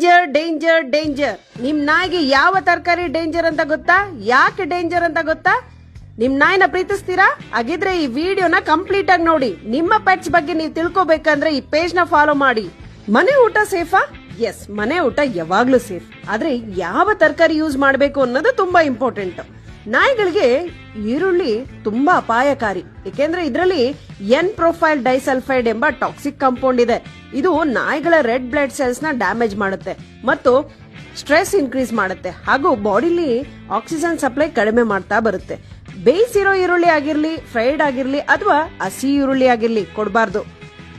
Danger danger danger. ನಿಮ್ ನಾಯಿಗೆ ಯಾವ ತರಕಾರಿ ಡೇಂಜರ್ ಅಂತ ಗೊತ್ತಾ? ಯಾಕೆ ಡೇಂಜರ್ ಅಂತ ಗೊತ್ತಾ? ನಿಮ್ ನಾಯಿನ ಪ್ರೀತಿಸ್ತೀರಾ? ಹಾಗಿದ್ರೆ ಈ ವಿಡಿಯೋನ ಕಂಪ್ಲೀಟ್ ಆಗಿ ನೋಡಿ. ನಿಮ್ಮ ಪೆಟ್ಸ್ ಬಗ್ಗೆ ನೀವು ತಿಳ್ಕೊಬೇಕಂದ್ರೆ ಈ ಪೇಜ್ ನ ಫಾಲೋ ಮಾಡಿ. ಮನೆ ಊಟ ಸೇಫಾ? ಎಸ್, ಮನೆ ಊಟ ಯಾವಾಗ್ಲೂ ಸೇಫ್. ಆದ್ರೆ ಯಾವ ತರಕಾರಿ ಯೂಸ್ ಮಾಡಬೇಕು ಅನ್ನೋದು ತುಂಬಾ ಇಂಪಾರ್ಟೆಂಟ್. ನಾಯಿಗಳಿಗೆ ಈರುಳ್ಳಿ ತುಂಬಾ ಅಪಾಯಕಾರಿ, ಏಕೆಂದ್ರೆ ಇದರಲ್ಲಿ ಎನ್ ಪ್ರೊಫೈಲ್ ಡೈಸಲ್ಫೈಡ್ ಎಂಬ ಟಾಕ್ಸಿಕ್ ಕಾಂಪೌಂಡ್ ಇದೆ. ಇದು ನಾಯಿಗಳ ರೆಡ್ ಬ್ಲಡ್ ಸೆಲ್ಸ್ ನ ಡ್ಯಾಮೇಜ್ ಮಾಡುತ್ತೆ ಮತ್ತು ಸ್ಟ್ರೆಸ್ ಇನ್ಕ್ರೀಸ್ ಮಾಡುತ್ತೆ ಹಾಗೂ ಬಾಡಿಲಿ ಆಕ್ಸಿಜನ್ ಸಪ್ಲೈ ಕಡಿಮೆ ಮಾಡ್ತಾ ಬರುತ್ತೆ. ಬೇಯಿಸಿರೋ ಈರುಳ್ಳಿ ಆಗಿರ್ಲಿ, ಫ್ರೈಡ್ ಆಗಿರ್ಲಿ ಅಥವಾ ಹಸಿ ಈರುಳ್ಳಿ ಆಗಿರ್ಲಿ ಕೊಡಬಾರ್ದು.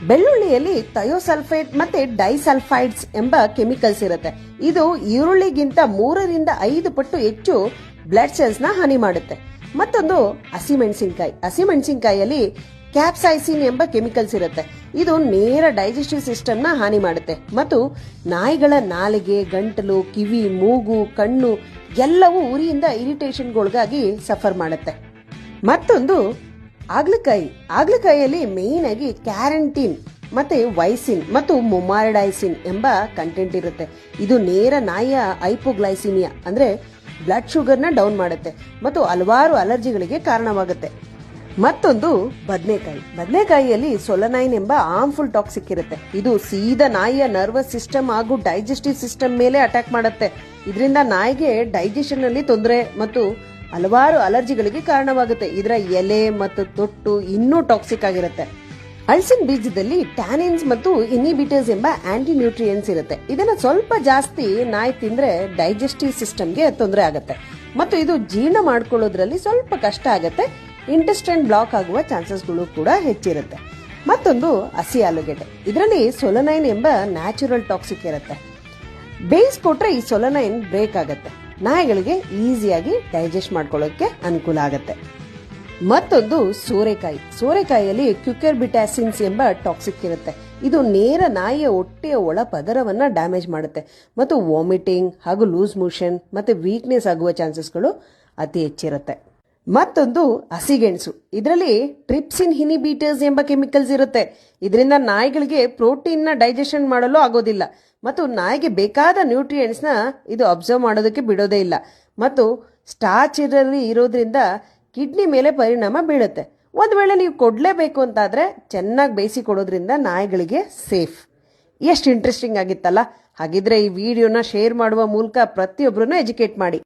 ಬೆಳ್ಳುಳ್ಳಿಯಲ್ಲಿ ಥಯೋಸಲ್ಫೇಟ್ ಮತ್ತೆ ಡೈಸಲ್ಫೈಡ್ಸ್ ಎಂಬ ಕೆಮಿಕಲ್ಸ್ ಇರುತ್ತೆ. ಇದು ಈರುಳ್ಳಿಗಿಂತ 3ರಿಂದ 5 ಪಟ್ಟು ಹೆಚ್ಚು ಬ್ಲಡ್ ಸೆಲ್ಸ್ ನ ಹಾನಿ ಮಾಡುತ್ತೆ. ಮತ್ತೊಂದು ಹಸಿಮೆಣಸಿನಕಾಯಿಯಲ್ಲಿ ಕ್ಯಾಪ್ಸೈಸಿನ್ ಎಂಬ ಕೆಮಿಕಲ್ಸ್ ಇರುತ್ತೆ. ಇದು ನೇರ ಡೈಜೆಸ್ಟಿವ್ ಸಿಸ್ಟಮ್ ನ ಹಾನಿ ಮಾಡುತ್ತೆ ಮತ್ತು ನಾಯಿಗಳ ನಾಲಿಗೆ, ಗಂಟಲು, ಕಿವಿ, ಮೂಗು, ಕಣ್ಣು ಎಲ್ಲವೂ ಉರಿಯಿಂದ ಇರಿಟೇಷನ್ಗೊಳಗಾಗಿ ಸಫರ್ ಮಾಡುತ್ತೆ. ಮತ್ತೊಂದು ಆಗ್ಲಕಾಯಿಯಲ್ಲಿ ಮೇನ್ ಆಗಿ ಕ್ಯಾರಂಟಿನ್ ಮತ್ತೆ ವೈಸಿನ್ ಮತ್ತು ಮೊಮಾರಡೈಸಿನ್ ಎಂಬ ಕಂಟೆಂಟ್ ಇರುತ್ತೆ. ಇದು ನೇರ ನಾಯಿಯ ಹೈಪೋಗ್ಲೈಸಿಮಿಯಾ ಅಂದ್ರೆ ಬ್ಲಡ್ ಶುಗರ್ ನ ಡೌನ್ ಮಾಡುತ್ತೆ ಮತ್ತು ಹಲವಾರು ಅಲರ್ಜಿಗಳಿಗೆ ಕಾರಣವಾಗುತ್ತೆ. ಮತ್ತೊಂದು ಬದನೆಕಾಯಿಯಲ್ಲಿ ಸೊಲನೈನ್ ಎಂಬ ಹಾರ್ಮ್ಫುಲ್ ಟಾಕ್ಸಿಕ್ ಇರುತ್ತೆ. ಇದು ಸೀದಾ ನಾಯಿಯ ನರ್ವಸ್ ಸಿಸ್ಟಮ್ ಹಾಗೂ ಡೈಜೆಸ್ಟಿವ್ ಸಿಸ್ಟಮ್ ಮೇಲೆ ಅಟ್ಯಾಕ್ ಮಾಡುತ್ತೆ. ಇದರಿಂದ ನಾಯಿಗೆ ಡೈಜೆಷನ್ ನಲ್ಲಿ ತೊಂದರೆ ಮತ್ತು ಹಲವಾರು ಅಲರ್ಜಿಗಳಿಗೆ ಕಾರಣವಾಗುತ್ತೆ. ಇದರ ಎಲೆ ಮತ್ತು ತೊಟ್ಟು ಇನ್ನೂ ಟಾಕ್ಸಿಕ್ ಆಗಿರುತ್ತೆ. ಹಲಸಿನ ಬೀಜದಲ್ಲಿ ಟ್ಯಾನಿನ್ಸ್ ಮತ್ತು ಇನಿಬಿಟರ್ಸ್ ಎಂಬ ಆಂಟಿ ನ್ಯೂಟ್ರಿಯೆಂಟ್ಸ್ ಇರುತ್ತೆ. ಇದನ್ನ ಸ್ವಲ್ಪ ಜಾಸ್ತಿ ನಾಯಿ ತಿಂದ್ರೆ ಡೈಜೆಸ್ಟಿವ್ ಸಿಸ್ಟಮ್ಗೆ ತೊಂದರೆ ಆಗುತ್ತೆ ಮತ್ತು ಇದು ಜೀರ್ಣ ಮಾಡ್ಕೊಳ್ಳೋದ್ರಲ್ಲಿ ಸ್ವಲ್ಪ ಕಷ್ಟ ಆಗುತ್ತೆ. ಇಂಟೆಸ್ಟೈನ್ ಬ್ಲಾಕ್ ಆಗುವ ಚಾನ್ಸಸ್ಗಳು ಕೂಡ ಹೆಚ್ಚಿರುತ್ತೆ. ಮತ್ತೊಂದು ಹಸಿ ಆಲೂಗೆಡ್ಡೆ, ಇದರಲ್ಲಿ ಸೊಲನೈನ್ ಎಂಬ ನ್ಯಾಚುರಲ್ ಟಾಕ್ಸಿಕ್ ಇರುತ್ತೆ. ಬೇಯಿಸ್ಕೊಟ್ರೆ ಈ ಸೊಲನೈನ್ ಬ್ರೇಕ್ ಆಗುತ್ತೆ. ನಾಯಿಗಳಿಗೆ ಈಸಿಯಾಗಿ ಡೈಜೆಸ್ಟ್ ಮಾಡ್ಕೊಳ್ಳೋಕೆ ಅನುಕೂಲ ಆಗುತ್ತೆ. ಮತ್ತೊಂದು ಸೋರೆಕಾಯಿಯಲ್ಲಿ ಕ್ಯುಕರ್ಬಿಟಾಸಿನ್ಸ್ ಎಂಬ ಟಾಕ್ಸಿಕ್ ಇರುತ್ತೆ. ಇದು ನೇರ ನಾಯಿಯ ಹೊಟ್ಟೆಯ ಒಳ ಪದರವನ್ನ ಡ್ಯಾಮೇಜ್ ಮಾಡುತ್ತೆ ಮತ್ತು ವಾಮಿಟಿಂಗ್ ಹಾಗೂ ಲೂಸ್ ಮೋಷನ್ ಮತ್ತೆ ವೀಕ್ನೆಸ್ ಆಗುವ ಚಾನ್ಸಸ್ಗಳು ಅತಿ ಹೆಚ್ಚಿರುತ್ತೆ. ಮತ್ತೊಂದು ಹಸಿಗೆಣಸು, ಇದರಲ್ಲಿ ಟ್ರಿಪ್ಸಿನ್ ಇನಿಬಿಟರ್ಸ್ ಎಂಬ ಕೆಮಿಕಲ್ಸ್ ಇರುತ್ತೆ. ಇದರಿಂದ ನಾಯಿಗಳಿಗೆ ಪ್ರೋಟೀನ್ ನ ಡೈಜೆಷನ್ ಮಾಡಲು ಆಗೋದಿಲ್ಲ ಮತ್ತು ನಾಯಿಗೆ ಬೇಕಾದ ನ್ಯೂಟ್ರಿಯೆಂಟ್ಸ್ ನ ಇದು ಅಬ್ಸರ್ವ್ ಮಾಡೋದಕ್ಕೆ ಬಿಡೋದೇ ಇಲ್ಲ ಮತ್ತು ಸ್ಟಾರ್ಚ್ ಇದರಲ್ಲಿ ಇರೋದ್ರಿಂದ ಕಿಡ್ನಿ ಮೇಲೆ ಪರಿಣಾಮ ಬೀಳುತ್ತೆ. ಒಂದ್ ವೇಳೆ ನೀವು ಕೊಡ್ಲೇಬೇಕು ಅಂತಾದ್ರೆ ಚೆನ್ನಾಗಿ ಬೇಯಿಸಿ ಕೊಡೋದ್ರಿಂದ ನಾಯಿಗಳಿಗೆ ಸೇಫ್. ಎಷ್ಟು ಇಂಟ್ರೆಸ್ಟಿಂಗ್ ಆಗಿತ್ತಲ್ಲ? ಹಾಗಿದ್ರೆ ಈ ವಿಡಿಯೋನ ಶೇರ್ ಮಾಡುವ ಮೂಲಕ ಪ್ರತಿಯೊಬ್ಬರನ್ನು ಎಜುಕೇಟ್ ಮಾಡಿ.